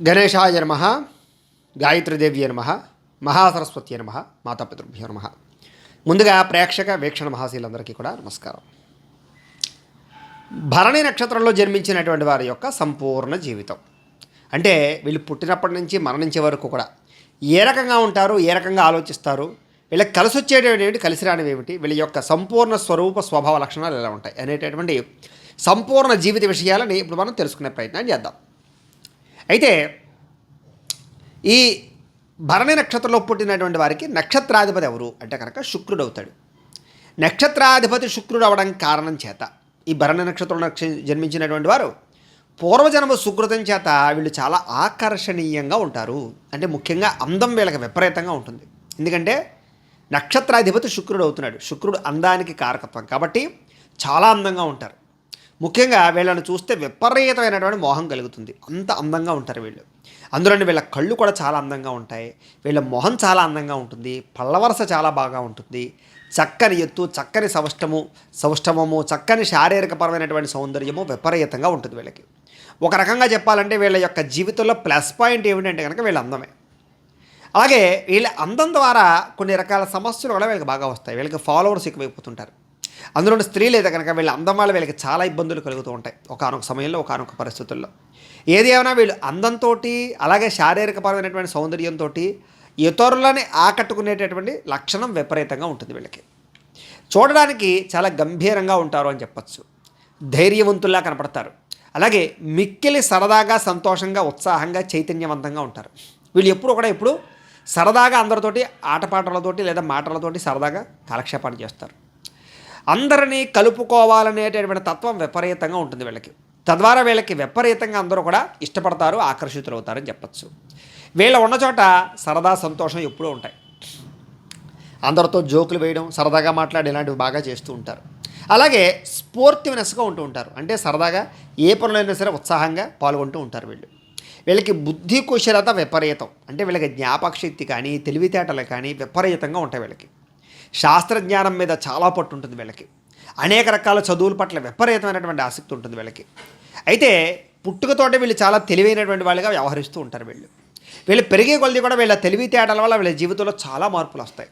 గణేశాయ నమ, గాయత్రీదేవ్య నమ, మహాసరస్వతి నమ, మాతాపితృభ్యో నమ. ముందుగా ప్రేక్షక వీక్షణ మహాశీలందరికీ కూడా నమస్కారం. భరణి నక్షత్రంలో జన్మించినటువంటి వారి యొక్క సంపూర్ణ జీవితం అంటే వీళ్ళు పుట్టినప్పటి నుంచి మరణించే వరకు కూడా ఏ రకంగా ఉంటారు, ఏ రకంగా ఆలోచిస్తారు, వీళ్ళకి కలిసి వచ్చేటటువంటి కలిసి రానివి ఏమిటి, వీళ్ళ యొక్క సంపూర్ణ స్వరూప స్వభావ లక్షణాలు ఎలా ఉంటాయి అనేటటువంటి సంపూర్ణ జీవిత విషయాలని ఇప్పుడు మనం తెలుసుకునే ప్రయత్నం చేద్దాం. అయితే ఈ భరణి నక్షత్రంలో పుట్టినటువంటి వారికి నక్షత్రాధిపతి ఎవరు అంటే కనుక శుక్రుడు అవుతాడు. నక్షత్రాధిపతి శుక్రుడు అవడం కారణం చేత ఈ భరణి నక్షత్రంలో జన్మించినటువంటి వారు పూర్వజన్మ సుకృతం చేత వీళ్ళు చాలా ఆకర్షణీయంగా ఉంటారు. అంటే ముఖ్యంగా అందం వీళ్ళకి విపరీతంగా ఉంటుంది. ఎందుకంటే నక్షత్రాధిపతి శుక్రుడు అవుతున్నాడు. శుక్రుడు అందానికి కారకత్వం కాబట్టి చాలా అందంగా ఉంటారు. ముఖ్యంగా వీళ్ళని చూస్తే విపరీతమైనటువంటి మోహం కలుగుతుంది. అంత అందంగా ఉంటారు వీళ్ళు. అందులోని వీళ్ళ కళ్ళు కూడా చాలా అందంగా ఉంటాయి. వీళ్ళ మొహం చాలా అందంగా ఉంటుంది. పళ్ళవరస చాలా బాగా ఉంటుంది. చక్కని ఎత్తు, చక్కని సౌష్ఠవము, చక్కని శారీరకపరమైనటువంటి సౌందర్యము విపరీతంగా ఉంటుంది వీళ్ళకి. ఒక రకంగా చెప్పాలంటే వీళ్ళ యొక్క జీవితంలో ప్లస్ పాయింట్ ఏమిటంటే కనుక వీళ్ళ అందమే. అలాగే వీళ్ళ అందం ద్వారా కొన్ని రకాల సమస్యలు కూడా వీళ్ళకి బాగా వస్తాయి. వీళ్ళకి ఫాలోవర్స్ ఎక్కువైపోతుంటారు. అందులో స్త్రీలు అయితే కనుక వీళ్ళ అందం వల్ల వీళ్ళకి చాలా ఇబ్బందులు కలుగుతూ ఉంటాయి ఒకానొక సమయంలో, ఒకానొక పరిస్థితుల్లో. ఏది ఏమైనా వీళ్ళు అందంతో అలాగే శారీరకపరమైనటువంటి సౌందర్యంతో ఇతరులని ఆకట్టుకునేటటువంటి లక్షణం విపరీతంగా ఉంటుంది వీళ్ళకి. చూడడానికి చాలా గంభీరంగా ఉంటారు అని చెప్పచ్చు. ధైర్యవంతుల్లా కనపడతారు. అలాగే మిక్కిలి సరదాగా, సంతోషంగా, ఉత్సాహంగా, చైతన్యవంతంగా ఉంటారు. వీళ్ళు ఎప్పుడు సరదాగా అందరితోటి ఆటపాటలతోటి లేదా మాటలతోటి సరదాగా కాలక్షేపాన్ని చేస్తారు. అందరినీ కలుపుకోవాలనేటటువంటి తత్వం విపరీతంగా ఉంటుంది వీళ్ళకి. తద్వారా వీళ్ళకి విపరీతంగా అందరూ కూడా ఇష్టపడతారు, ఆకర్షితులు అవుతారని చెప్పచ్చు. వీళ్ళ ఉన్న చోట సరదా, సంతోషం ఎప్పుడూ ఉంటాయి. అందరితో జోకులు వేయడం, సరదాగా మాట్లాడి ఇలాంటివి బాగా చేస్తూ ఉంటారు. అలాగే స్పోర్టివ్నెస్గా ఉంటూ ఉంటారు. అంటే సరదాగా ఏ పనులైనా సరే ఉత్సాహంగా పాల్గొంటూ ఉంటారు వీళ్ళు. వీళ్ళకి బుద్ధి కుశలత విపరీతం. అంటే వీళ్ళకి జ్ఞాపకశక్తి కానీ, తెలివితేటలు కానీ విపరీతంగా ఉంటాయి వీళ్ళకి. శాస్త్రజ్ఞానం మీద చాలా పట్టు ఉంటుంది వీళ్ళకి. అనేక రకాల చదువుల పట్ల విపరీతమైనటువంటి ఆసక్తి ఉంటుంది వీళ్ళకి. అయితే పుట్టుకతోటే వీళ్ళు చాలా తెలివైనటువంటి వాళ్ళుగా వ్యవహరిస్తూ ఉంటారు వీళ్ళు పెరిగే కొలది కూడా వీళ్ళ తెలివితేటల వల్ల వీళ్ళ జీవితంలో చాలా మార్పులు వస్తాయి.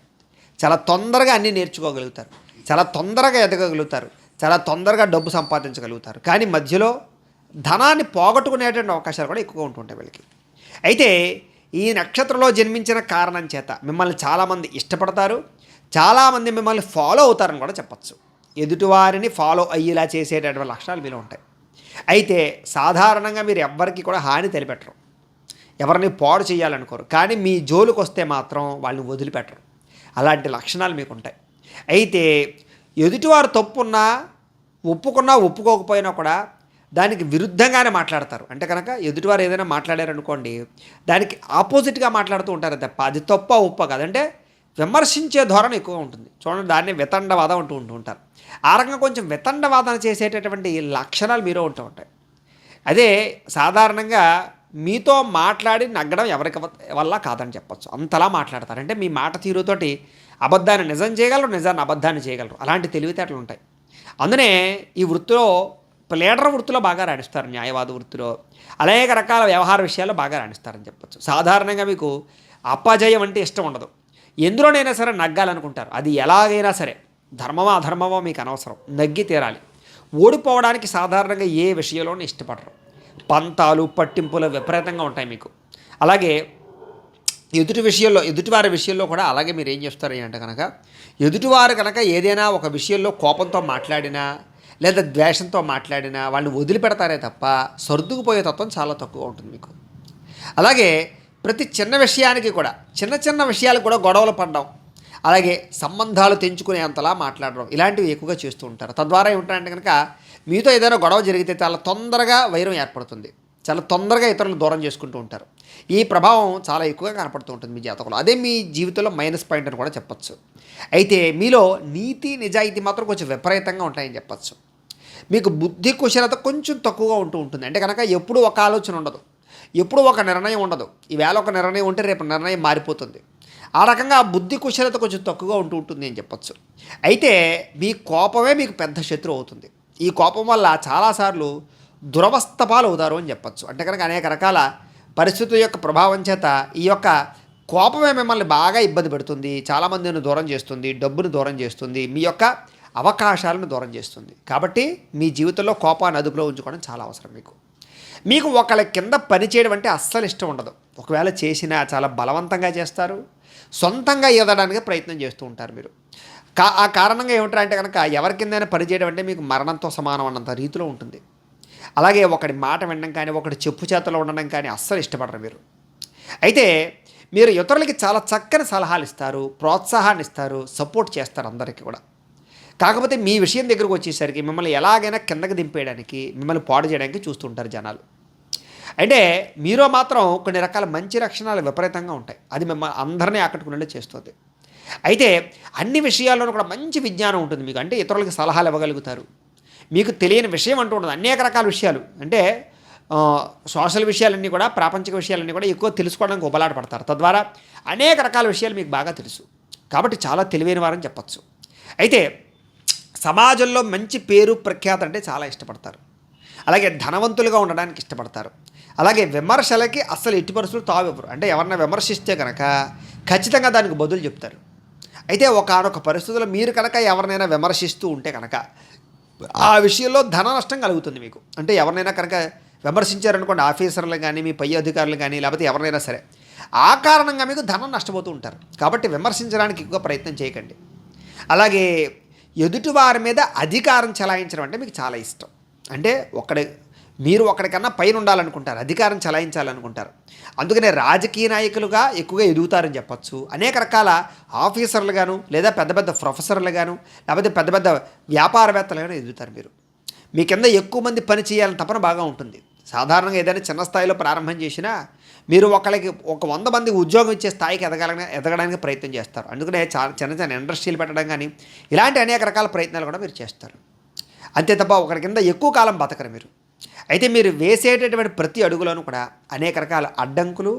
చాలా తొందరగా అన్నీ నేర్చుకోగలుగుతారు, చాలా తొందరగా ఎదగగలుగుతారు, చాలా తొందరగా డబ్బు సంపాదించగలుగుతారు. కానీ మధ్యలో ధనాన్ని పోగొట్టుకునేటువంటి అవకాశాలు కూడా ఎక్కువగా ఉంటుంటాయి వీళ్ళకి. అయితే ఈ నక్షత్రంలో జన్మించిన కారణం చేత మిమ్మల్ని చాలామంది ఇష్టపడతారు, చాలామంది మిమ్మల్ని ఫాలో అవుతారని కూడా చెప్పచ్చు. ఎదుటివారిని ఫాలో అయ్యేలా చేసేటటువంటి లక్షణాలు మీలో ఉంటాయి. అయితే సాధారణంగా మీరు ఎవ్వరికి కూడా హాని తలపెట్టరు, ఎవరిని పాడు చేయాలనుకోరు. కానీ మీ జోలికి వస్తే మాత్రం వాళ్ళని వదిలిపెట్టరు. అలాంటి లక్షణాలు మీకు ఉంటాయి. అయితే ఎదుటివారు తప్పున్నా, ఒప్పుకున్నా ఒప్పుకోకపోయినా కూడా దానికి విరుద్ధంగానే మాట్లాడతారు. అంటే కనుక ఎదుటివారు ఏదైనా మాట్లాడారనుకోండి, దానికి ఆపోజిట్గా మాట్లాడుతూ ఉంటారు తప్ప అది తప్ప ఒప్ప కాదంటే విమర్శించే ధోరణి ఎక్కువ ఉంటుంది. చూడండి, దాన్ని వితండవాదం అంటూ ఉంటారు. ఆ రకంగా కొంచెం వితండవాదన చేసేటటువంటి లక్షణాలు మీలో ఉంటూ ఉంటాయి. అదే సాధారణంగా మీతో మాట్లాడి నగ్గడం ఎవరికి వల్ల కాదని చెప్పచ్చు. అంతలా మాట్లాడతారు. అంటే మీ మాట తీరుతోటి అబద్ధాన్ని నిజం చేయగలరు, నిజాన్ని అబద్ధాన్ని చేయగలరు. అలాంటి తెలివితేటలు ఉంటాయి. అందునే ఈ వృత్తిలో లీడర్ వృత్తిలో బాగా రాణిస్తారు, న్యాయవాద వృత్తిలో అనేక రకాల వ్యవహార విషయాల్లో బాగా రాణిస్తారని చెప్పచ్చు. సాధారణంగా మీకు అపజయం అంటే ఇష్టం ఉండదు. ఎందులోనైనా సరే నగ్గాలనుకుంటారు. అది ఎలాగైనా సరే, ధర్మమా అధర్మమో మీకు అనవసరం, నగ్గి తీరాలి. ఓడిపోవడానికి సాధారణంగా ఏ విషయంలోనూ ఇష్టపడరు. పంతాలు, పట్టింపులు విపరీతంగా ఉంటాయి మీకు. అలాగే ఎదుటివారి విషయంలో కూడా అలాగే మీరు ఏం చేస్తారు అంటే కనుక ఎదుటివారు కనుక ఏదైనా ఒక విషయంలో కోపంతో మాట్లాడినా లేదా ద్వేషంతో మాట్లాడినా వాళ్ళని వదిలిపెడతారే తప్ప సర్దుకుపోయే తత్వం చాలా తక్కువ ఉంటుంది మీకు. అలాగే ప్రతి చిన్న విషయానికి కూడా, చిన్న విషయాలకు కూడా గొడవలు పడడం, అలాగే సంబంధాలు తెంచుకునేంతలా మాట్లాడడం, ఇలాంటివి ఎక్కువగా చేస్తూ ఉంటారు. తద్వారా ఏమిటంటే కనుక మీతో ఏదైనా గొడవ జరిగితే చాలా తొందరగా వైరం ఏర్పడుతుంది. చాలా తొందరగా ఇతరులను దూరం చేసుకుంటూ ఉంటారు. ఈ ప్రభావం చాలా ఎక్కువగా కనపడుతూ ఉంటుంది మీ జాతకంలో. అదే మీ జీవితంలో మైనస్ పాయింట్ అని కూడా చెప్పచ్చు. అయితే మీలో నీతి నిజాయితీ మాత్రం కొంచెం విపరీతంగా ఉంటాయని చెప్పచ్చు. మీకు బుద్ధి కుశలత కొంచెం తక్కువగా ఉంటుంది. అంటే కనుక ఎప్పుడూ ఒక ఆలోచన ఉండదు, ఎప్పుడూ ఒక నిర్ణయం ఉండదు. ఈవేళ ఒక నిర్ణయం ఉంటే రేపు నిర్ణయం మారిపోతుంది. ఆ రకంగా బుద్ధి కుశలత కొంచెం తక్కువగా ఉంటుంది అని చెప్పచ్చు. అయితే మీ కోపమే మీకు పెద్ద శత్రువు అవుతుంది. ఈ కోపం వల్ల చాలాసార్లు దురవస్థ పాలు అవుతారు అని చెప్పచ్చు. అంటే కనుక అనేక రకాల పరిస్థితుల యొక్క ప్రభావం చేత ఈ యొక్క కోపమే మిమ్మల్ని బాగా ఇబ్బంది పెడుతుంది, చాలామందిని దూరం చేస్తుంది, డబ్బును దూరం చేస్తుంది, మీ యొక్క అవకాశాలను దూరం చేస్తుంది. కాబట్టి మీ జీవితంలో కోపాన్ని అదుపులో ఉంచుకోవడం చాలా అవసరం. మీకు ఒకళ్ళ కింద పని చేయడం అంటే అస్సలు ఇష్టం ఉండదు. ఒకవేళ చేసినా చాలా బలవంతంగా చేస్తారు, సొంతంగా ఎదగడానికి ప్రయత్నం చేస్తూ ఉంటారు మీరు. ఆ కారణంగా ఏమిటంటే కనుక ఎవరి కిందైనా పని చేయడం అంటే మీకు మరణంతో సమానం అన్నంత రీతిలో ఉంటుంది. అలాగే ఒకటి మాట వినడం కానీ, ఒకటి చెప్పు చేతలో ఉండడం కానీ అస్సలు ఇష్టపడరు మీరు. అయితే మీరు ఇతరులకి చాలా చక్కని సలహాలు ఇస్తారు, ప్రోత్సాహాన్ని ఇస్తారు, సపోర్ట్ చేస్తారు అందరికీ కూడా. కాకపోతే మీ విషయం దగ్గరకు వచ్చేసరికి మిమ్మల్ని ఎలాగైనా కిందకి దింపేయడానికి, మిమ్మల్ని పాడు చేయడానికి చూస్తుంటారు జనాలు. అంటే మీలో మాత్రం కొన్ని రకాల మంచి లక్షణాలు విపరీతంగా ఉంటాయి. అది మిమ్మల్ని అందరినీ ఆకట్టుకునేలా చేస్తుంది. అయితే అన్ని విషయాల్లోనూ కూడా మంచి విజ్ఞానం ఉంటుంది మీకు. అంటే ఇతరులకు సలహాలు ఇవ్వగలుగుతారు. మీకు తెలియని విషయం అంటూ ఉండదు. అనేక రకాల విషయాలు అంటే సోషల్ విషయాలన్నీ కూడా, ప్రాపంచిక విషయాలన్నీ కూడా ఎక్కువ తెలుసుకోవడానికి ఉపలాట పడతారు. తద్వారా అనేక రకాల విషయాలు మీకు బాగా తెలుసు. కాబట్టి చాలా తెలివైన వారని చెప్పచ్చు. అయితే సమాజంలో మంచి పేరు ప్రఖ్యాత అంటే చాలా ఇష్టపడతారు. అలాగే ధనవంతులుగా ఉండడానికి ఇష్టపడతారు. అలాగే విమర్శలకి అస్సలు ఎట్టి పరిస్థితులు తావివ్వరు. అంటే ఎవరన్నా విమర్శిస్తే కనుక ఖచ్చితంగా దానికి బదులు చెప్తారు. అయితే ఒకానొక పరిస్థితుల్లో మీరు కనుక ఎవరినైనా విమర్శిస్తూ ఉంటే కనుక ఆ విషయంలో ధన నష్టం కలుగుతుంది మీకు. అంటే ఎవరినైనా కనుక విమర్శించారనుకోండి, ఆఫీసర్లు కానీ, మీ పై అధికారులు కానీ, లేకపోతే ఎవరినైనా సరే, ఆ కారణంగా మీకు ధనం నష్టపోతూ ఉంటారు. కాబట్టి విమర్శించడానికి ఎక్కువ ప్రయత్నం చేయకండి. అలాగే ఎదుటివారి మీద అధికారం చెలాయించడం అంటే మీకు చాలా ఇష్టం. అంటే మీరు ఒకడికన్నా పైన ఉండాలనుకుంటారు, అధికారం చెలాయించాలనుకుంటారు. అందుకనే రాజకీయ నాయకులుగా ఎక్కువగా ఎదుగుతారని చెప్పచ్చు. అనేక రకాల ఆఫీసర్లుగాను, లేదా పెద్ద పెద్ద ప్రొఫెసర్లుగాను, లేకపోతే పెద్ద పెద్ద వ్యాపారవేత్తలుగాను ఎదుగుతారు మీరు. మీ కింద ఎక్కువ మంది పని చేయాలని తపన బాగా ఉంటుంది. సాధారణంగా ఏదైనా చిన్న స్థాయిలో ప్రారంభం చేసినా మీరు ఒకళ్ళకి 100 మందికి ఉద్యోగం ఇచ్చే స్థాయికి ఎదగడానికి ప్రయత్నం చేస్తారు. అందుకనే చిన్న చిన్న ఇండస్ట్రీలు పెట్టడం కానీ ఇలాంటి అనేక రకాల ప్రయత్నాలు కూడా మీరు చేస్తారు. అంతే తప్ప ఒకరి కింద ఎక్కువ కాలం బతకరు మీరు. అయితే మీరు వేసేటటువంటి ప్రతి అడుగులోనూ కూడా అనేక రకాల అడ్డంకులు,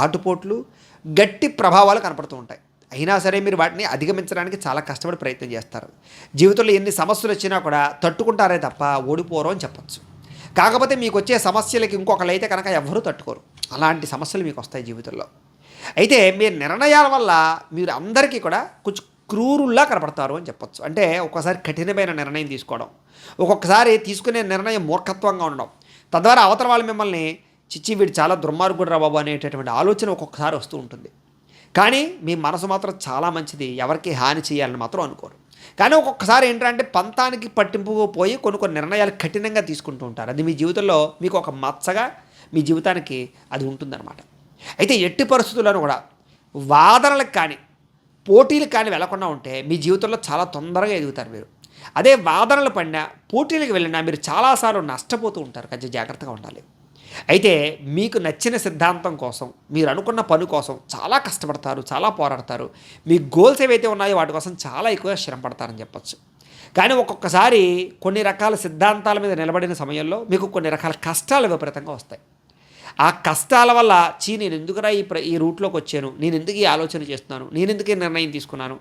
ఆటుపోట్లు, గట్టి ప్రభావాలు కనపడుతూ ఉంటాయి. అయినా సరే మీరు వాటిని అధిగమించడానికి చాలా కష్టపడి ప్రయత్నం చేస్తారు. జీవితంలో ఎన్ని సమస్యలు వచ్చినా కూడా తట్టుకుంటారే తప్ప ఓడిపోరు అని చెప్పచ్చు. కాకపోతే మీకు వచ్చే సమస్యలకి ఇంకొకళ్ళు అయితే కనుక ఎవ్వరూ తట్టుకోరు. అలాంటి సమస్యలు మీకు వస్తాయి జీవితంలో. అయితే మీ నిర్ణయాల వల్ల మీరు అందరికీ కూడా కొంచెం క్రూరుల్లా కనపడతారు అని చెప్పచ్చు. అంటే ఒక్కోసారి కఠినమైన నిర్ణయం తీసుకోవడం, ఒక్కొక్కసారి తీసుకునే నిర్ణయం మూర్ఖత్వంగా ఉండడం, తద్వారా అవతల వాళ్ళు మిమ్మల్ని చిచ్చి వీడు చాలా దుర్మార్గుడు రా బాబు అనేటటువంటి ఆలోచన ఒక్కొక్కసారి వస్తూ ఉంటుంది. కానీ మీ మనసు మాత్రం చాలా మంచిది, ఎవరికి హాని చేయాలని మాత్రం అనుకోరు. కానీ ఒక్కొక్కసారి ఏంటంటే పంతానికి పట్టింపు పోయి కొన్ని నిర్ణయాలు కఠినంగా తీసుకుంటూ ఉంటారు. అది మీ జీవితంలో మీకు ఒక మచ్చగా మీ జీవితానికి అది ఉంటుందన్నమాట. అయితే ఎట్టి పరిస్థితుల్లోనూ కూడా వాదనలకు కానీ, పోటీలకు కానీ వెళ్లకుండా ఉంటే మీ జీవితంలో చాలా తొందరగా ఎదుగుతారు మీరు. అదే వాదనలు పడినా, పోటీలకు వెళ్ళినా మీరు చాలాసార్లు నష్టపోతూ ఉంటారు. కొంచెం జాగ్రత్తగా ఉండాలి. అయితే మీకు నచ్చిన సిద్ధాంతం కోసం, మీరు అనుకున్న పని కోసం చాలా కష్టపడతారు, చాలా పోరాడతారు. మీ గోల్స్ ఏవైతే ఉన్నాయో వాటి కోసం చాలా ఎక్కువగా శ్రమ పడతారని చెప్పచ్చు. కానీ ఒక్కొక్కసారి కొన్ని రకాల సిద్ధాంతాల మీద నిలబడిన సమయంలో మీకు కొన్ని రకాల కష్టాలు విపరీతంగా వస్తాయి. ఆ కష్టాల వల్ల నేను ఎందుకురా ఈ రూట్లోకి వచ్చాను, నేను ఎందుకు ఈ ఆలోచన చేస్తున్నాను, నేను ఎందుకు ఈ నిర్ణయం తీసుకున్నాను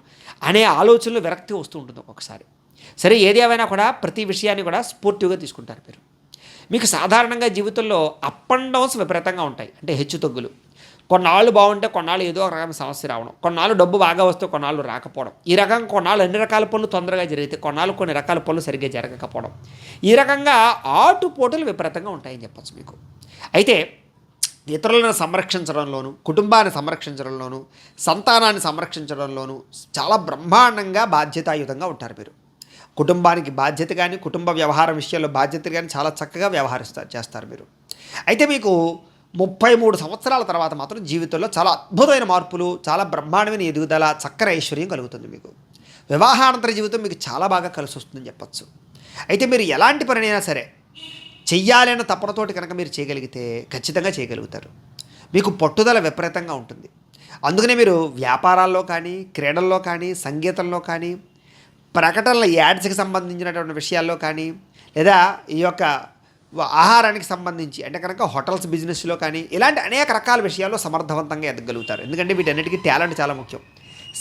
అనే ఆలోచనలు విరక్తి వస్తూ ఉంటుంది ఒక్కొక్కసారి. సరే, ఏది ఏమైనా కూడా ప్రతి విషయాన్ని కూడా స్పోర్టివ్గా తీసుకుంటారు మీరు. మీకు సాధారణంగా జీవితంలో అప్ అండ్ డౌన్స్ విపరీతంగా ఉంటాయి. అంటే హెచ్చుతగ్గులు. కొన్నాళ్ళు బాగుంటే కొన్నాళ్ళు ఏదో ఒక రకమైన సమస్య రావడం, కొన్నాళ్ళు డబ్బు బాగా వస్తే కొన్నాళ్ళు రాకపోవడం, ఈ రకంగా కొన్నాళ్ళు అన్ని రకాల పనులు తొందరగా జరిగితే కొన్నాళ్ళు కొన్ని రకాల పనులు సరిగ్గా జరగకపోవడం, ఈ రకంగా ఆటుపోటులు విపరీతంగా ఉంటాయని చెప్పచ్చు మీకు. అయితే ఇతరులను సంరక్షించడంలోనూ, కుటుంబాన్ని సంరక్షించడంలోనూ, సంతానాన్ని సంరక్షించడంలోనూ చాలా బ్రహ్మాండంగా బాధ్యతాయుతంగా ఉంటారు మీరు. కుటుంబానికి బాధ్యత కానీ, కుటుంబ వ్యవహారం విషయాల్లో బాధ్యత కానీ చాలా చక్కగా చేస్తారు మీరు. అయితే మీకు 33 సంవత్సరాల తర్వాత మాత్రం జీవితంలో చాలా అద్భుతమైన మార్పులు, చాలా బ్రహ్మాండమైన ఎదుగుదల, చక్కని ఐశ్వర్యం కలుగుతుంది మీకు. వివాహానంతర జీవితం మీకు చాలా బాగా కలిసి వస్తుందని చెప్పచ్చు. అయితే మీరు ఎలాంటి పనినైనా సరే చెయ్యాలి అన్న తపనతోటి కనుక మీరు చేయగలిగితే ఖచ్చితంగా చేయగలుగుతారు. మీకు పట్టుదల విపరీతంగా ఉంటుంది. అందుకనే మీరు వ్యాపారాల్లో కానీ, క్రీడల్లో కానీ, సంగీతంలో కానీ, ప్రకటనల యాడ్స్కి సంబంధించినటువంటి విషయాల్లో కానీ, లేదా ఈ యొక్క ఆహారానికి సంబంధించి అంటే కనుక హోటల్స్ బిజినెస్లో కానీ, ఇలాంటి అనేక రకాల విషయాల్లో సమర్థవంతంగా ఎదగలుగుతారు. ఎందుకంటే వీటన్నిటికీ టాలెంట్ చాలా ముఖ్యం,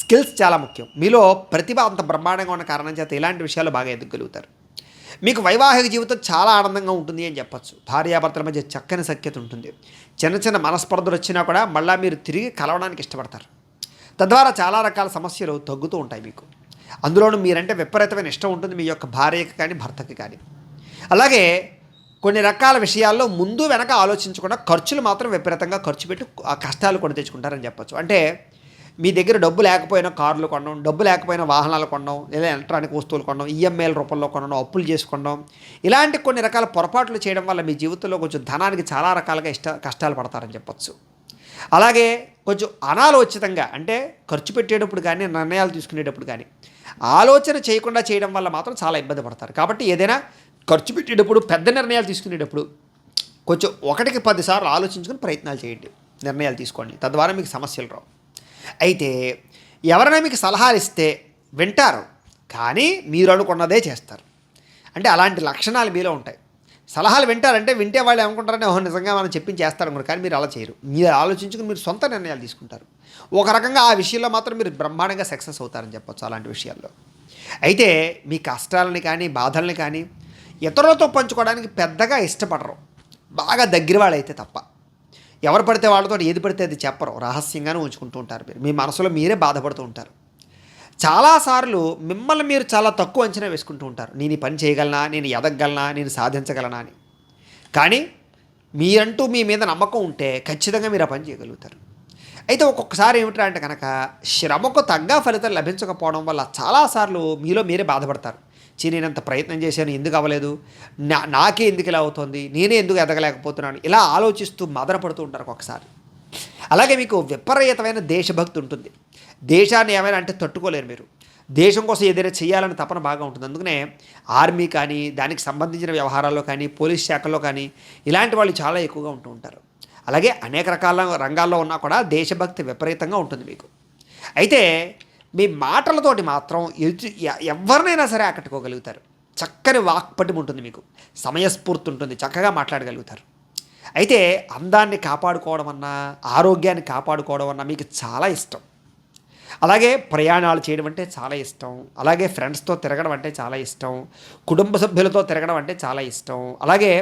స్కిల్స్ చాలా ముఖ్యం. మీలో ప్రతిభ అంత బ్రహ్మాండంగా ఉన్న కారణం చేత ఇలాంటి విషయాల్లో బాగా ఎదగలుగుతారు. మీకు వైవాహిక జీవితం చాలా ఆనందంగా ఉంటుంది అని చెప్పచ్చు. భార్యాభర్తల మధ్య చక్కని సఖ్యత ఉంటుంది. చిన్న చిన్న మనస్పర్ధలు వచ్చినా కూడా మళ్ళీ మీరు తిరిగి కలవడానికి ఇష్టపడతారు. తద్వారా చాలా రకాల సమస్యలు తగ్గుతూ ఉంటాయి మీకు. అందులోనూ మీరంటే విపరీతమైన ఇష్టం ఉంటుంది మీ యొక్క భార్యకి కానీ భర్తకి కానీ. అలాగే కొన్ని రకాల విషయాల్లో ముందు వెనక ఆలోచించకుండా ఖర్చులు మాత్రం విపరీతంగా ఖర్చు పెట్టి ఆ కష్టాలు కొని తెచ్చుకుంటారని చెప్పచ్చు. అంటే మీ దగ్గర డబ్బు లేకపోయినా కార్లు కొనడం, డబ్బు లేకపోయినా వాహనాలు కొనడం, లేదా ఎలక్ట్రానిక్ వస్తువులు కొనడం, ఈఎంఐల రూపంలో కొనడం, అప్పులు చేసుకోవడం, ఇలాంటి కొన్ని రకాల పొరపాట్లు చేయడం వల్ల మీ జీవితంలో కొంచెం ధనానికి చాలా రకాలుగా కష్టాలు పడతారని చెప్పచ్చు. అలాగే కొంచెం అనాలోచితంగా అంటే ఖర్చు పెట్టేటప్పుడు కానీ నిర్ణయాలు తీసుకునేటప్పుడు కానీ ఆలోచన చేయకుండా చేయడం వల్ల మాత్రం చాలా ఇబ్బంది పడతారు. కాబట్టి ఏదైనా ఖర్చు పెట్టేటప్పుడు పెద్ద నిర్ణయాలు తీసుకునేటప్పుడు కొంచెం 1కి 10 సార్లు ఆలోచించుకుని ప్రయత్నాలు చేయండి, నిర్ణయాలు తీసుకోండి. తద్వారా మీకు సమస్యలు రావు. అయితే ఎవరైనా మీకు సలహాలు ఇస్తే వింటారు, కానీ మీరు అనుకున్నదే చేస్తారు. అంటే అలాంటి లక్షణాలు మీలో ఉంటాయి. సలహాలు వింటారంటే వింటే వాళ్ళు ఏమనుకుంటారంటే ఓహో నిజంగా మనం చెప్పించి చేస్తారనుకోరు, కానీ మీరు అలా చేయరు. మీరు ఆలోచించుకుని మీరు సొంత నిర్ణయాలు తీసుకుంటారు. ఒక రకంగా ఆ విషయంలో మాత్రం మీరు బ్రహ్మాండంగా సక్సెస్ అవుతారని చెప్పొచ్చు అలాంటి విషయాల్లో. అయితే మీ కష్టాలని కానీ బాధల్ని కానీ ఇతరులతో పంచుకోవడానికి పెద్దగా ఇష్టపడరు, బాగా దగ్గర వాళ్ళైతే తప్ప. ఎవరు పడితే వాళ్ళతో ఏది పడితే అది చెప్పరు, రహస్యంగానే ఉంచుకుంటూ ఉంటారు. మీరు మీ మనసులో మీరే బాధపడుతూ ఉంటారు. చాలాసార్లు మిమ్మల్ని మీరు చాలా తక్కువ అంచనా వేసుకుంటూ ఉంటారు. నేను ఈ పని చేయగలనా, నేను ఎదగగలనా, నేను సాధించగలనా అని. కానీ మీరంటూ మీ మీద నమ్మకం ఉంటే ఖచ్చితంగా మీరు ఆ పని చేయగలుగుతారు. అయితే ఒక్కొక్కసారి ఏమిటంటే అంటే కనుక శ్రమకు తగ్గ ఫలితం లభించకపోవడం వల్ల చాలాసార్లు మీలో మీరే బాధపడతారు. నేనంత ప్రయత్నం చేశాను, ఎందుకు అవ్వలేదు, నాకే ఎందుకు ఇలా అవుతుంది, నేనే ఎందుకు ఎదగలేకపోతున్నాను, ఇలా ఆలోచిస్తూ మదనపడుతూ ఉంటారు ఒక్కొక్కసారి. అలాగే మీకు విపరీతమైన దేశభక్తి ఉంటుంది. దేశాన్ని ఏమైనా అంటే తట్టుకోలేరు మీరు. దేశం కోసం ఏదైనా చేయాలని తపన బాగా ఉంటుంది. అందుకనే ఆర్మీ కానీ దానికి సంబంధించిన వ్యవహారాల్లో కానీ పోలీస్ శాఖల్లో కానీ ఇలాంటి వాళ్ళు చాలా ఎక్కువగా ఉంటూ ఉంటారు. అలాగే అనేక రకాల రంగాల్లో ఉన్నా కూడా దేశభక్తి విపరీతంగా ఉంటుంది మీకు. అయితే మీ మాటలతోటి మాత్రం ఎవరినైనా సరే ఆకట్టుకోగలుగుతారు. చక్కని వాక్పటిమ ఉంటుంది మీకు, సమయస్ఫూర్తి ఉంటుంది, చక్కగా మాట్లాడగలుగుతారు. అయితే అందాన్ని కాపాడుకోవడం అన్నా ఆరోగ్యాన్ని కాపాడుకోవడం అన్నా మీకు చాలా ఇష్టం. అలాగే ప్రయాణాలు చేయడం అంటే చాలా ఇష్టం. అలాగే ఫ్రెండ్స్తో తిరగడం అంటే చాలా ఇష్టం. కుటుంబ సభ్యులతో తిరగడం అంటే చాలా ఇష్టం. అలాగే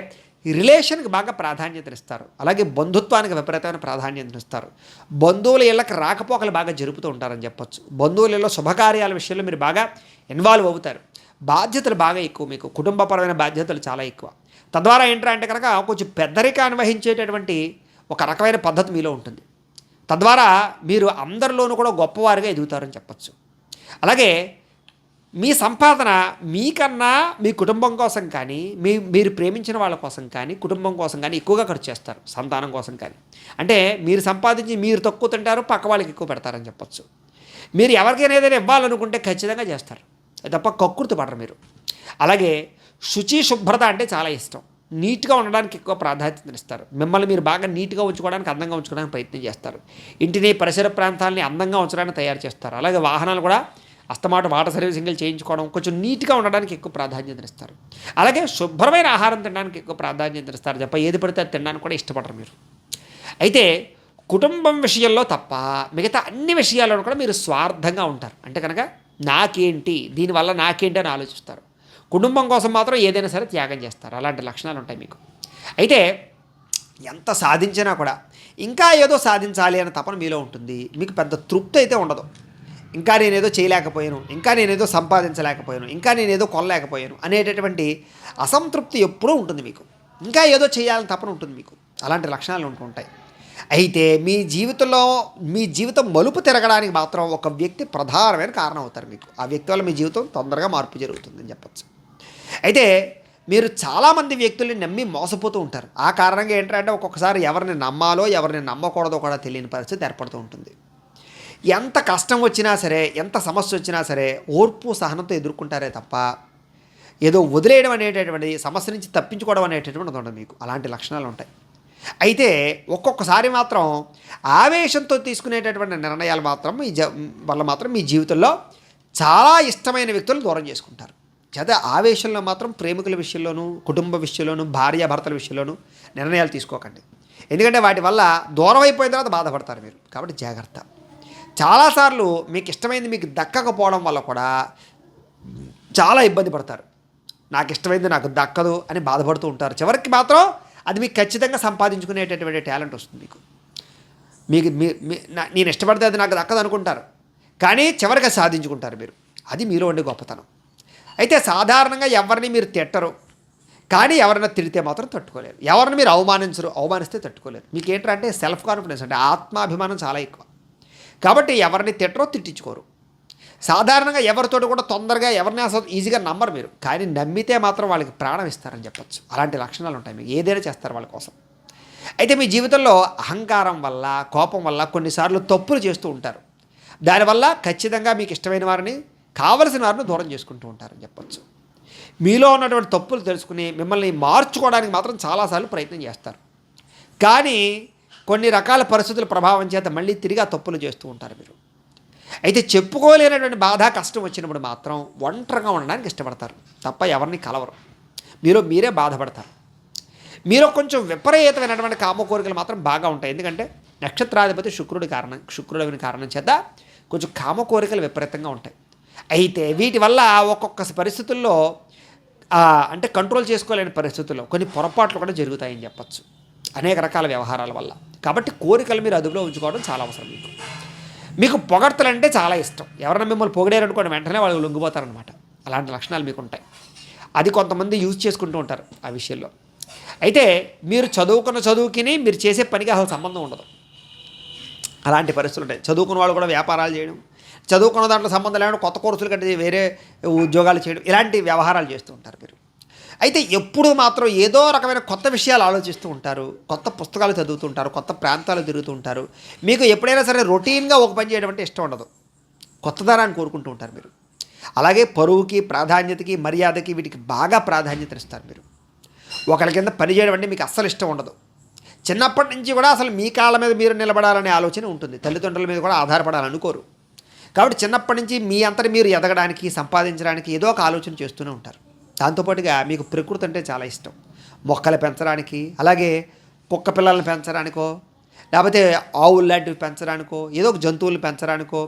రిలేషన్కి బాగా ప్రాధాన్యత ఇస్తారు. అలాగే బంధుత్వానికి విపరీతమైన ప్రాధాన్యత ఇస్తారు. బంధువుల ఇళ్ళకి రాకపోకలు బాగా జరుపుతూ ఉంటారని చెప్పొచ్చు. బంధువుల ఇళ్ళలో శుభకార్యాల విషయంలో మీరు బాగా ఇన్వాల్వ్ అవుతారు. బాధ్యతలు బాగా ఎక్కువ, మీకు కుటుంబపరమైన బాధ్యతలు చాలా ఎక్కువ. తద్వారా ఏంటంటే కనుక కొంచెం పెద్దరికాన్ని వహించేటటువంటి ఒక రకమైన పద్ధతి మీలో ఉంటుంది. తద్వారా మీరు అందరిలోనూ కూడా గొప్పవారుగా ఎదుగుతారని చెప్పచ్చు. అలాగే మీ సంపాదన మీకన్నా మీ కుటుంబం కోసం కానీ మీరు ప్రేమించిన వాళ్ళ కోసం కానీ కుటుంబం కోసం కానీ ఎక్కువగా ఖర్చు చేస్తారు, సంతానం కోసం కానీ. అంటే మీరు సంపాదించి మీరు తక్కువ తింటారు, పక్క వాళ్ళకి ఎక్కువ పెడతారని చెప్పచ్చు. మీరు ఎవరికైనా ఏదైనా ఇవ్వాలనుకుంటే ఖచ్చితంగా చేస్తారు, తప్ప కక్కుర్తి పడరు మీరు. అలాగే శుచి శుభ్రత అంటే చాలా ఇష్టం. నీట్గా ఉండడానికి ఎక్కువ ప్రాధాన్యతనిస్తారు. మిమ్మల్ని మీరు బాగా నీట్గా ఉంచుకోవడానికి, అందంగా ఉంచుకోవడానికి ప్రయత్నం చేస్తారు. ఇంటిని పరిసర ప్రాంతాలని అందంగా ఉంచడానికి తయారు చేస్తారు. అలాగే వాహనాలు కూడా అస్తమాట వాటర్ సర్వీసింగ్లు చేయించుకోవడం, కొంచెం నీట్గా ఉండడానికి ఎక్కువ ప్రాధాన్యతనిస్తారు. అలాగే శుభ్రమైన ఆహారం తినడానికి ఎక్కువ ప్రాధాన్యతనిస్తారు తప్ప ఏది పడితే అది తినడానికి కూడా ఇష్టపడరు మీరు. అయితే కుటుంబం విషయంలో తప్ప మిగతా అన్ని విషయాల్లో కూడా మీరు స్వార్థంగా ఉంటారు. అంటే కనుక నాకేంటి, దీనివల్ల నాకేంటి అని ఆలోచిస్తారు. కుటుంబం కోసం మాత్రం ఏదైనా సరే త్యాగం చేస్తారు. అలాంటి లక్షణాలు ఉంటాయి మీకు. అయితే ఎంత సాధించినా కూడా ఇంకా ఏదో సాధించాలి అనే తపన మీలో ఉంటుంది. మీకు పెద్ద తృప్తి అయితే ఉండదు. ఇంకా నేనేదో చేయలేకపోయాను, ఇంకా నేనేదో సంపాదించలేకపోయాను, ఇంకా నేనేదో కొనలేకపోయాను అనేటటువంటి అసంతృప్తి ఎప్పుడూ ఉంటుంది మీకు. ఇంకా ఏదో చేయాలని తపన ఉంటుంది మీకు. అలాంటి లక్షణాలు ఉంటూ ఉంటాయి. అయితే మీ జీవితంలో మీ జీవితం మలుపు తిరగడానికి మాత్రం ఒక వ్యక్తి ప్రధానమైన కారణం అవుతారు మీకు. ఆ వ్యక్తి వల్ల మీ జీవితం తొందరగా మార్పు జరుగుతుందని చెప్పచ్చు. అయితే మీరు చాలామంది వ్యక్తుల్ని నమ్మి మోసపోతూ ఉంటారు. ఆ కారణంగా ఏంటంటే ఒక్కొక్కసారి ఎవరిని నమ్మాలో ఎవరిని నమ్మకూడదో కూడా తెలియని పరిస్థితి ఏర్పడుతూ ఉంటుంది. ఎంత కష్టం వచ్చినా సరే, ఎంత సమస్య వచ్చినా సరే ఓర్పు సహనంతో ఎదుర్కొంటారే తప్ప ఏదో వదిలేయడం అనేటటువంటి సమస్య నుంచి తప్పించుకోవడం అనేటటువంటిది ఉండదు మీకు. అలాంటి లక్షణాలు ఉంటాయి. అయితే ఒక్కొక్కసారి మాత్రం ఆవేశంతో తీసుకునేటటువంటి నిర్ణయాలు మాత్రం వల్ల మాత్రం మీ జీవితంలో చాలా ఇష్టమైన వ్యక్తులను దూరం చేసుకుంటారు. చేత ఆవేశంలో మాత్రం ప్రేమికుల విషయంలోనూ కుటుంబ విషయంలోనూ భార్యాభర్తల విషయంలోనూ నిర్ణయాలు తీసుకోకండి. ఎందుకంటే వాటి వల్ల దూరం అయిపోయిన తర్వాత బాధపడతారు మీరు. కాబట్టి జాగ్రత్త. చాలాసార్లు మీకు ఇష్టమైనది మీకు దక్కకపోవడం వల్ల కూడా చాలా ఇబ్బంది పడతారు. నాకు ఇష్టమైంది నాకు దక్కదు అని బాధపడుతూ ఉంటారు. చివరికి మాత్రం అది మీకు ఖచ్చితంగా సంపాదించుకునేటటువంటి టాలెంట్ వస్తుంది మీకు. మీకు నేను ఇష్టపడితే అది నాకు దక్కదు అనుకుంటారు, కానీ చివరికి అది సాధించుకుంటారు మీరు. అది మీలో ఉండే గొప్పతనం. అయితే సాధారణంగా ఎవరిని మీరు తిట్టరు, కానీ ఎవరైనా తిడితే మాత్రం తట్టుకోలేరు. ఎవరిని మీరు అవమానిస్తే తట్టుకోలేరు. మీకు ఏంటంటే సెల్ఫ్ కాన్ఫిడెన్స్, అంటే ఆత్మాభిమానం చాలా ఎక్కువ. కాబట్టి ఎవరిని తిట్టరో, తిట్టించుకోరు. సాధారణంగా ఎవరితోటి కూడా తొందరగా ఎవరిని అసలు ఈజీగా నమ్మరు మీరు, కానీ నమ్మితే మాత్రం వాళ్ళకి ప్రాణం ఇస్తారని చెప్పచ్చు. అలాంటి లక్షణాలు ఉంటాయి మీకు. ఏదైనా చేస్తారు వాళ్ళ కోసం. అయితే మీ జీవితంలో అహంకారం వల్ల, కోపం వల్ల కొన్నిసార్లు తప్పులు చేస్తూ ఉంటారు. దానివల్ల ఖచ్చితంగా మీకు ఇష్టమైన వారిని, కావలసిన వారిని దూరం చేసుకుంటూ ఉంటారని చెప్పచ్చు. మీలో ఉన్నటువంటి తప్పులు తెలుసుకుని మిమ్మల్ని మార్చుకోవడానికి మాత్రం చాలాసార్లు ప్రయత్నం చేస్తారు, కానీ కొన్ని రకాల పరిస్థితుల ప్రభావం చేత మళ్ళీ తిరిగి ఆ తప్పులు చేస్తూ ఉంటారు మీరు. అయితే చెప్పుకోలేనటువంటి బాధ, కష్టం వచ్చినప్పుడు మాత్రం ఒంటరిగా ఉండడానికి ఇష్టపడతారు తప్ప ఎవరిని కలవరు. మీరే బాధపడతారు. మీరు కొంచెం విపరీతమైనటువంటి కామ కోరికలు మాత్రం బాగా ఉంటాయి. ఎందుకంటే నక్షత్రాధిపతి శుక్రుడి కారణం చేత కొంచెం కామ కోరికలు విపరీతంగా ఉంటాయి. అయితే వీటి వల్ల ఒక్కొక్క పరిస్థితుల్లో అంటే కంట్రోల్ చేసుకోలేని పరిస్థితుల్లో కొన్ని పొరపాట్లు కూడా జరుగుతాయని చెప్పచ్చు, అనేక రకాల వ్యవహారాల వల్ల. కాబట్టి కోరికలు మీరు అదుపులో ఉంచుకోవడం చాలా అవసరం. మీకు పొగడ్తలు అంటే చాలా ఇష్టం. ఎవరైనా మిమ్మల్ని పొగిడారనుకోండి వెంటనే వాళ్ళు లొంగిపోతారనమాట. అలాంటి లక్షణాలు మీకు ఉంటాయి. అది కొంతమంది యూజ్ చేసుకుంటూ ఉంటారు ఆ విషయంలో. అయితే మీరు చదువుకున్న చదువుకి మీరు చేసే పనికి అసలు సంబంధం ఉండదు. అలాంటి పరిస్థితులు ఉంటాయి. చదువుకున్న వాళ్ళు కూడా వ్యాపారాలు చేయడం, చదువుకున్న దాంట్లో సంబంధం లేకుండా కొత్త కోర్సులు కట్టి వేరే ఉద్యోగాలు చేయడం, ఇలాంటి వ్యవహారాలు చేస్తూ ఉంటారు మీరు. అయితే ఎప్పుడు మాత్రం ఏదో రకమైన కొత్త విషయాలు ఆలోచిస్తూ ఉంటారు, కొత్త పుస్తకాలు చదువుతుంటారు, కొత్త ప్రాంతాలు తిరుగుతూ ఉంటారు. మీకు ఎప్పుడైనా సరే రొటీన్గా ఒక పని చేయడం అంటే ఇష్టం ఉండదు, కొత్తదనాన్ని కోరుకుంటూ ఉంటారు మీరు. అలాగే పరువుకి, ప్రాధాన్యతకి, మర్యాదకి, వీటికి బాగా ప్రాధాన్యతనిస్తారు మీరు. ఒకరి కింద పని చేయడం అంటే మీకు అస్సలు ఇష్టం ఉండదు. చిన్నప్పటి నుంచి కూడా అసలు మీ కాళ్ళ మీద మీరు నిలబడాలనే ఆలోచన ఉంటుంది. తల్లిదండ్రుల మీద కూడా ఆధారపడాలనుకోరు. కాబట్టి చిన్నప్పటి నుంచి మీ అంతటి మీరు ఎదగడానికి, సంపాదించడానికి ఏదో ఒక ఆలోచన చేస్తూనే ఉంటారు. దాంతోపాటుగా మీకు ప్రకృతి అంటే చాలా ఇష్టం. మొక్కలు పెంచడానికి, అలాగే కుక్క పిల్లల్ని పెంచడానికో, లేకపోతే ఆవులు లాంటివి పెంచడానికో, ఏదో ఒక జంతువులు పెంచడానికో,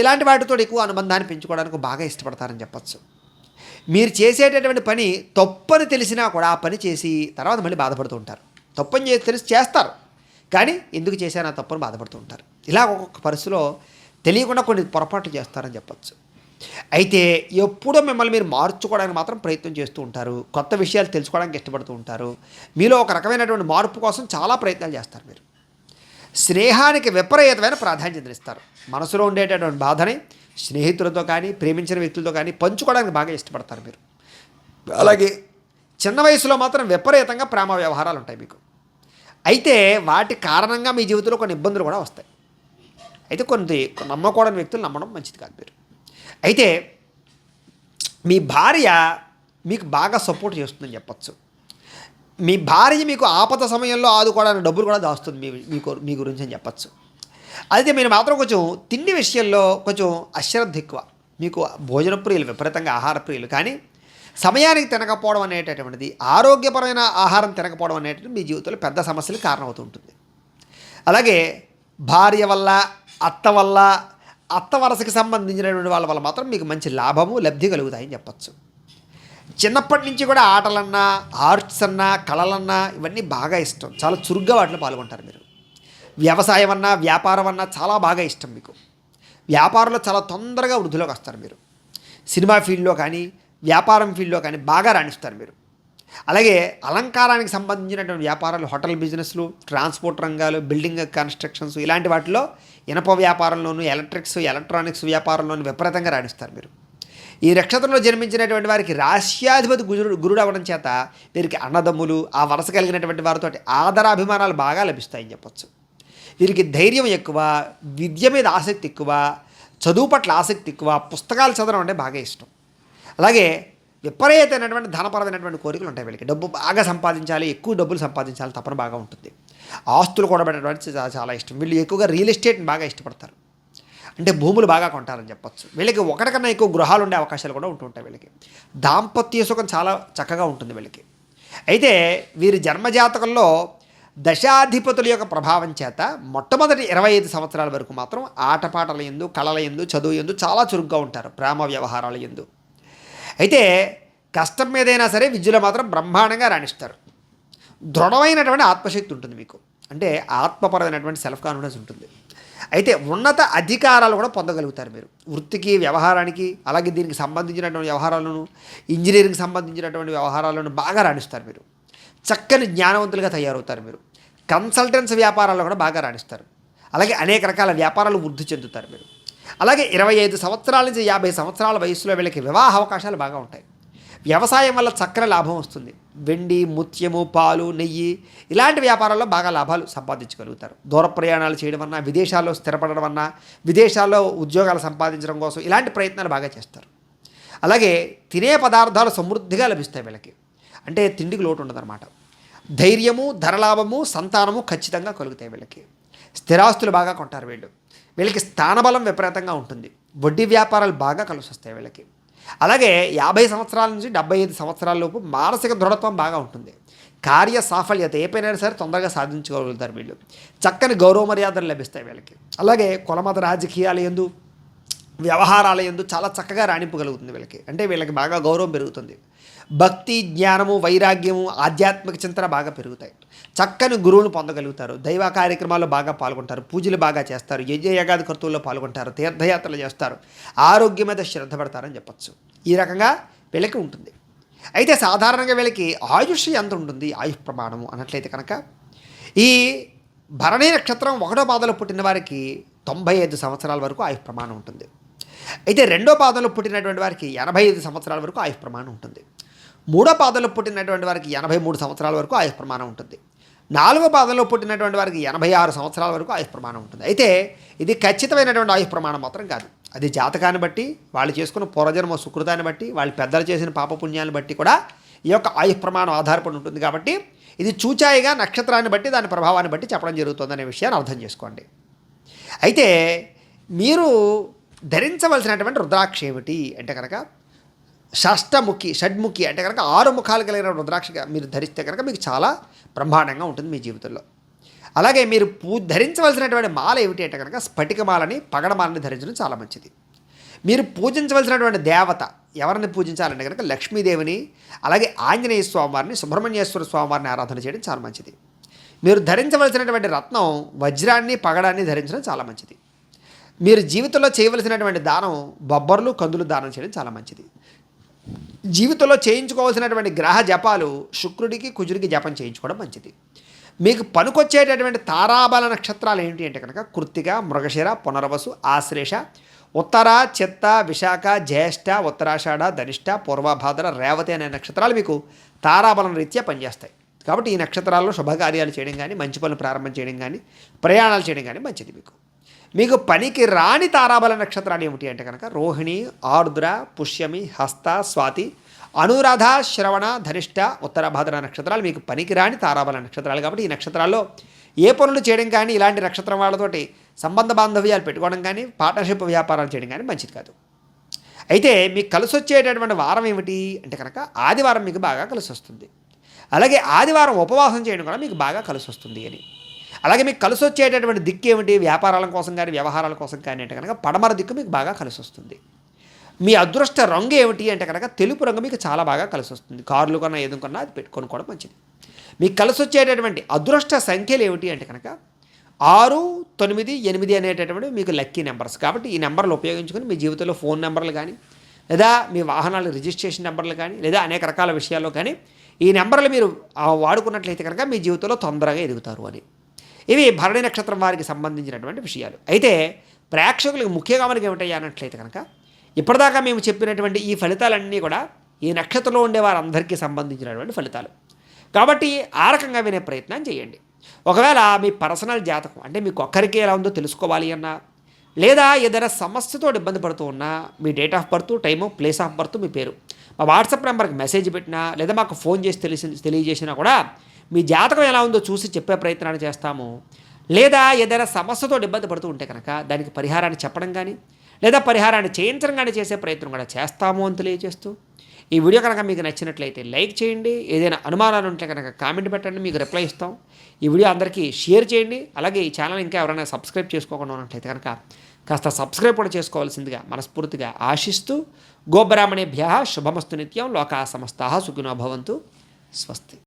ఇలాంటి వాటితో ఎక్కువ అనుబంధాన్ని పెంచుకోవడానికి బాగా ఇష్టపడతారని చెప్పచ్చు. మీరు చేసేటటువంటి పని తప్పని తెలిసినా కూడా ఆ పని చేసి తర్వాత మళ్ళీ బాధపడుతూ ఉంటారు. తప్పని తెలిసి చేస్తారు, కానీ ఎందుకు చేశాను ఆ తప్పని బాధపడుతూ ఉంటారు. ఇలా ఒక్కొక్క పరిస్థితిలో తెలియకుండా కొన్ని పొరపాట్లు చేస్తారని చెప్పచ్చు. అయితే ఎప్పుడూ మిమ్మల్ని మీరు మార్చుకోవడానికి మాత్రం ప్రయత్నం చేస్తూ ఉంటారు. కొత్త విషయాలు తెలుసుకోవడానికి ఇష్టపడుతూ ఉంటారు. మీలో ఒక రకమైనటువంటి మార్పు కోసం చాలా ప్రయత్నాలు చేస్తారు మీరు. స్నేహానికి విపరీతమైన ప్రాధాన్యతనిస్తారు. మనసులో ఉండేటటువంటి బాధని స్నేహితులతో కానీ, ప్రేమించిన వ్యక్తులతో కానీ పంచుకోవడానికి బాగా ఇష్టపడతారు మీరు. అలాగే చిన్న వయసులో మాత్రం విపరీతంగా ప్రేమ వ్యవహారాలు ఉంటాయి మీకు. అయితే వాటి కారణంగా మీ జీవితంలో కొన్ని ఇబ్బందులు కూడా వస్తాయి. అయితే కొన్ని నమ్మకూడని వ్యక్తులు నమ్మడం మంచిది కాదు మీరు. అయితే మీ భార్య మీకు బాగా సపోర్ట్ చేస్తుందని చెప్పచ్చు. మీ భార్య మీకు ఆపద సమయంలో ఆదుకోవడానికి డబ్బులు కూడా దాస్తుంది మీ గురించి అని చెప్పచ్చు. అయితే మీరు మాత్రం కొంచెం తిండి విషయంలో కొంచెం అశ్రద్ధ ఎక్కువ. మీకు భోజన ప్రియులు, విపరీతంగా ఆహార ప్రియులు, కానీ సమయానికి తినకపోవడం అనేటటువంటిది, ఆరోగ్యపరమైన ఆహారం తినకపోవడం అనేటువంటిది మీ జీవితంలో పెద్ద సమస్యలకు కారణమవుతూ ఉంటుంది. అలాగే భార్య వల్ల, అత్త వరసకి సంబంధించినటువంటి వాళ్ళ వల్ల మాత్రం మీకు మంచి లాభము, లబ్ధి కలుగుతాయని చెప్పచ్చు. చిన్నప్పటి నుంచి కూడా ఆటలన్నా, ఆర్ట్స్ అన్నా, కళలన్నా ఇవన్నీ బాగా ఇష్టం. చాలా చురుగ్గా వాటిలో పాల్గొంటారు మీరు. వ్యవసాయం అన్నా, వ్యాపారం అన్నా చాలా బాగా ఇష్టం మీకు. వ్యాపారంలో చాలా తొందరగా వృద్ధిలోకి వస్తారు మీరు. సినిమా ఫీల్డ్లో కానీ, వ్యాపారం ఫీల్డ్లో కానీ బాగా రాణిస్తారు మీరు. అలాగే అలంకారానికి సంబంధించినటువంటి వ్యాపారాలు, హోటల్ బిజినెస్లు, ట్రాన్స్పోర్ట్ రంగాలు, బిల్డింగ్ కన్స్ట్రక్షన్స్, ఇలాంటి వాటిలో, ఇనప వ్యాపారంలోనూ, ఎలక్ట్రానిక్స్ వ్యాపారంలోనూ విపరీతంగా రాణిస్తారు మీరు. ఈ నక్షత్రంలో జన్మించినటువంటి వారికి రాశ్యాధిపతి గురుడు అవ్వడం చేత వీరికి అన్నదమ్ములు, ఆ వరస కలిగినటువంటి వారితో ఆదరాభిమానాలు బాగా లభిస్తాయని చెప్పచ్చు. వీరికి ధైర్యం ఎక్కువ, విద్య మీద ఆసక్తి ఎక్కువ, చదువు పట్ల ఆసక్తి ఎక్కువ, పుస్తకాలు చదవడం అంటే బాగా ఇష్టం. అలాగే విపరీతమైనటువంటి ధనపరమైనటువంటి కోరికలు ఉంటాయి వీళ్ళకి. డబ్బు బాగా సంపాదించాలి, ఎక్కువ డబ్బులు సంపాదించాలి తపన బాగా ఉంటుంది. ఆస్తులు కూడా పెట్టడానికి చాలా ఇష్టం. వీళ్ళు ఎక్కువగా రియల్ ఎస్టేట్ని బాగా ఇష్టపడతారు. అంటే భూములు బాగా కొంటారని చెప్పచ్చు. వీళ్ళకి ఒకటికన్నా ఎక్కువ గృహాలు ఉండే అవకాశాలు కూడా ఉంటుంటాయి వీళ్ళకి. దాంపత్య సుఖం చాలా చక్కగా ఉంటుంది వీళ్ళకి. అయితే వీరి జన్మజాతకంలో దశాధిపతుల యొక్క ప్రభావం చేత మొట్టమొదటి 25 సంవత్సరాల వరకు మాత్రం ఆటపాటల యందు, కళల యందు, చదువు యందు చాలా చురుగ్గా ఉంటారు, ప్రేమ వ్యవహారాల యందు. అయితే కష్టం మీదైనా సరే విద్యలో మాత్రం బ్రహ్మాండంగా రాణిస్తారు. దృఢమైనటువంటి ఆత్మశక్తి ఉంటుంది మీకు. అంటే ఆత్మపరమైనటువంటి సెల్ఫ్ కాన్ఫిడెన్స్ ఉంటుంది. అయితే ఉన్నత అధికారాలు కూడా పొందగలుగుతారు మీరు. వృత్తికి, వ్యవహారానికి, అలాగే దీనికి సంబంధించినటువంటి వ్యవహారాలను, ఇంజనీరింగ్ సంబంధించినటువంటి వ్యవహారాలను బాగా రాణిస్తారు మీరు. చక్కని జ్ఞానవంతులుగా తయారవుతారు మీరు. కన్సల్టెన్సీ వ్యాపారాల్లో కూడా బాగా రాణిస్తారు. అలాగే అనేక రకాల వ్యాపారాలు వృద్ధి చెందుతారు మీరు. అలాగే 25 సంవత్సరాల నుంచి 50 సంవత్సరాల వయసులో వీళ్ళకి వివాహ అవకాశాలు బాగా ఉంటాయి. వ్యవసాయం వల్ల చక్కని లాభం వస్తుంది. వెండి, ముత్యము, పాలు, నెయ్యి ఇలాంటి వ్యాపారాల్లో బాగా లాభాలు సంపాదించగలుగుతారు. దూర ప్రయాణాలు చేయడం అన్నా, విదేశాల్లో స్థిరపడడం అన్నా, విదేశాల్లో ఉద్యోగాలు సంపాదించడం కోసం ఇలాంటి ప్రయత్నాలు బాగా చేస్తారు. అలాగే తినే పదార్థాలు సమృద్ధిగా లభిస్తాయి వీళ్ళకి. అంటే తిండికి లోటు ఉండదన్నమాట. ధైర్యము, ధనలాభము, సంతానము ఖచ్చితంగా కలుగుతాయి వీళ్ళకి. స్థిరాస్తులు బాగా కొంటారు వీళ్ళకి స్థానబలం విపరీతంగా ఉంటుంది. వడ్డీ వ్యాపారాలు బాగా కలిసి వస్తాయి వీళ్ళకి. అలాగే 50 సంవత్సరాల నుంచి 75 సంవత్సరాల లోపు మానసిక దృఢత్వం బాగా ఉంటుంది. కార్య సాఫల్యత ఏ పైన సరే తొందరగా సాధించగలుగుతారు వీళ్ళు. చక్కని గౌరవ మర్యాదలు లభిస్తాయి వీళ్ళకి. అలాగే కులమత రాజకీయాల యందు, వ్యవహారాల యందు చాలా చక్కగా రాణింపగలుగుతుంది వీళ్ళకి. అంటే వీళ్ళకి బాగా గౌరవం పెరుగుతుంది. భక్తి, జ్ఞానము, వైరాగ్యము, ఆధ్యాత్మిక చింతన బాగా పెరుగుతాయి. చక్కని గురువును పొందగలుగుతారు. దైవ కార్యక్రమాల్లో బాగా పాల్గొంటారు. పూజలు బాగా చేస్తారు. యజ్ఞయాగాది కర్తువుల్లో పాల్గొంటారు. తీర్థయాత్రలు చేస్తారు. ఆరోగ్యం మీద శ్రద్ధ పడతారని చెప్పచ్చు. ఈ రకంగా వీళ్ళకి ఉంటుంది. అయితే సాధారణంగా వీళ్ళకి ఆయుష్ ఎంత ఉంటుంది, ఆయుష్ ప్రమాణము అన్నట్లయితే కనుక ఈ భరణి నక్షత్రం 1వ పాదంలో పుట్టిన వారికి 95 సంవత్సరాల వరకు ఆయుష్ ప్రమాణం ఉంటుంది. అయితే 2వ పాదంలో పుట్టినటువంటి వారికి 85 సంవత్సరాల వరకు ఆయుష్ ప్రమాణం ఉంటుంది. 3వ పాదంలో పుట్టినటువంటి వారికి 83 సంవత్సరాల వరకు ఆయుష్ ప్రమాణం ఉంటుంది. 4వ పాదంలో పుట్టినటువంటి వారికి 86 సంవత్సరాల వరకు ఆయుష్ ప్రమాణం ఉంటుంది. అయితే ఇది ఖచ్చితమైనటువంటి ఆయుష్ ప్రమాణం మాత్రం కాదు. అది జాతకాన్ని బట్టి, వాళ్ళు చేసుకున్న పూర్వజన్మ సుకృతాన్ని బట్టి, వాళ్ళు పెద్దలు చేసిన పాపపుణ్యాన్ని బట్టి కూడా ఈ యొక్క ఆయుష్ ప్రమాణం ఆధారపడి ఉంటుంది. కాబట్టి ఇది చూచాయిగా నక్షత్రాన్ని బట్టి, దాని ప్రభావాన్ని బట్టి చెప్పడం జరుగుతుందనే విషయాన్ని అర్థం చేసుకోండి. అయితే మీరు ధరించవలసినటువంటి రుద్రాక్ష ఏమిటి అంటే కనుక షడ్ముఖి అంటే కనుక 6 ముఖాలు కలిగిన రుద్రాక్షగా మీరు ధరిస్తే కనుక మీకు చాలా బ్రహ్మాండంగా ఉంటుంది మీ జీవితంలో. అలాగే మీరు ధరించవలసినటువంటి మాల ఏమిటి అంటే కనుక స్ఫటికమాలని, పగడమాలని ధరించడం చాలా మంచిది. మీరు పూజించవలసినటువంటి దేవత ఎవరిని పూజించాలంటే కనుక లక్ష్మీదేవిని, అలాగే ఆంజనేయ స్వామివారిని, సుబ్రహ్మణ్యేశ్వర స్వామివారిని ఆరాధన చేయడం చాలా మంచిది. మీరు ధరించవలసినటువంటి రత్నం వజ్రాన్ని, పగడాన్ని ధరించడం చాలా మంచిది. మీరు జీవితంలో చేయవలసినటువంటి దానం బొబ్బర్లు, కందులు దానం చేయడం చాలా మంచిది. జీవితంలో చేయించుకోవాల్సినటువంటి గ్రహ జపాలు శుక్రుడికి, కుజుడికి జపం చేయించుకోవడం మంచిది. మీకు పనికొచ్చేటటువంటి తారాబల నక్షత్రాలు ఏంటి అంటే కనుక కృత్తిక, మృగశిర, పునర్వసు, ఆశ్లేష, ఉత్తర, చిత్త, విశాఖ, జ్యేష్ఠ, ఉత్తరాషాఢ, ధనిష్ట, పూర్వభాద్ర, రేవతి అనే నక్షత్రాలు మీకు తారాబలం రీత్యా పనిచేస్తాయి. కాబట్టి ఈ నక్షత్రాల్లో శుభకార్యాలు చేయడం కానీ, మంచి పనులు ప్రారంభం చేయడం కానీ, ప్రయాణాలు చేయడం కానీ మంచిది. మీకు పనికి రాని తారాబల నక్షత్రాలు ఏమిటి అంటే కనుక రోహిణి, ఆర్ద్ర, పుష్యమి, హస్త, స్వాతి, అనురాధ, శ్రవణ, ధనిష్ట, ఉత్తరభాద్ర నక్షత్రాలు మీకు పనికి రాని తారాబల నక్షత్రాలు. కాబట్టి ఈ నక్షత్రాల్లో ఏ పనులు చేయడం కానీ, ఇలాంటి నక్షత్రం వాళ్ళతోటి సంబంధ బాంధవ్యాలు పెట్టుకోవడం కానీ, పార్ట్నర్షిప్ వ్యాపారాలు చేయడం కానీ మంచిది కాదు. అయితే మీకు కలిసి వచ్చేటటువంటి వారం ఏమిటి అంటే కనుక ఆదివారం మీకు బాగా కలిసి వస్తుంది. అలాగే ఆదివారం ఉపవాసం చేయడం కూడా మీకు బాగా కలిసి వస్తుంది అని. అలాగే మీకు కలిసి వచ్చేటటువంటి దిక్కు ఏమిటి, వ్యాపారాల కోసం కానీ, వ్యవహారాల కోసం కానీ అంటే కనుక పడమర దిక్కు మీకు బాగా కలిసి వస్తుంది. మీ అదృష్ట రంగు ఏమిటి అంటే కనుక తెలుపు రంగు మీకు చాలా బాగా కలిసి వస్తుంది. కార్లు కన్నా ఏదో కొన్నా అది పెట్టుకొని కూడా మంచిది. మీకు కలిసి వచ్చేటటువంటి అదృష్ట సంఖ్యలు ఏమిటి అంటే కనుక 6, 9, 8 అనేటటువంటి మీకు లక్కీ నెంబర్స్. కాబట్టి ఈ నెంబర్లు ఉపయోగించుకొని మీ జీవితంలో ఫోన్ నెంబర్లు కానీ, లేదా మీ వాహనాల రిజిస్ట్రేషన్ నెంబర్లు కానీ, లేదా అనేక రకాల విషయాల్లో కానీ ఈ నెంబర్లు మీరు వాడుకున్నట్లయితే కనుక మీ జీవితంలో తొందరగా ఎదుగుతారు అని. ఇవి భరణి నక్షత్రం వారికి సంబంధించినటువంటి విషయాలు. అయితే ప్రేక్షకులకు ముఖ్యంగా మనకి ఏమిటయ్యా అన్నట్లయితే కనుక ఇప్పటిదాకా మేము చెప్పినటువంటి ఈ ఫలితాలన్నీ కూడా ఈ నక్షత్రంలో ఉండే వారందరికీ సంబంధించినటువంటి ఫలితాలు. కాబట్టి ఆ రకంగా వినే ప్రయత్నం చేయండి. ఒకవేళ మీ పర్సనల్ జాతకం అంటే మీకు ఒక్కరికి ఎలా ఉందో తెలుసుకోవాలి అన్నా, లేదా ఏదైనా సమస్యతో ఇబ్బంది పడుతూ ఉన్నా మీ date of birth, time, place of birth, మీ పేరు మా వాట్సాప్ నెంబర్కి మెసేజ్ పెట్టినా, లేదా మాకు ఫోన్ చేసి తెలియజేసినా కూడా మీ జాతకం ఎలా ఉందో చూసి చెప్పే ప్రయత్నాన్ని చేస్తాము. లేదా ఏదైనా సమస్యతో ఇబ్బంది పడుతూ ఉంటే కనుక దానికి పరిహారాన్ని చెప్పడం కానీ, లేదా పరిహారాన్ని చేయించడం కానీ చేసే ప్రయత్నం కూడా చేస్తాము అని తెలియజేస్తూ, ఈ వీడియో కనుక మీకు నచ్చినట్లయితే లైక్ చేయండి. ఏదైనా అనుమానాలు ఉంటే కనుక కామెంట్ పెట్టండి, మీకు రిప్లై ఇస్తాం. ఈ వీడియో అందరికీ షేర్ చేయండి. అలాగే ఈ ఛానల్ ఇంకా ఎవరైనా సబ్స్క్రైబ్ చేసుకోకుండా ఉన్నట్లయితే కనుక కాస్త సబ్స్క్రైబ్ కూడా చేసుకోవాల్సిందిగా మనస్ఫూర్తిగా ఆశిస్తూ గోబ్రాహ్మణేభ్య శుభమస్తు నిత్యం లోకా సమస్తాః సుఖినో భవంతు స్వస్తి.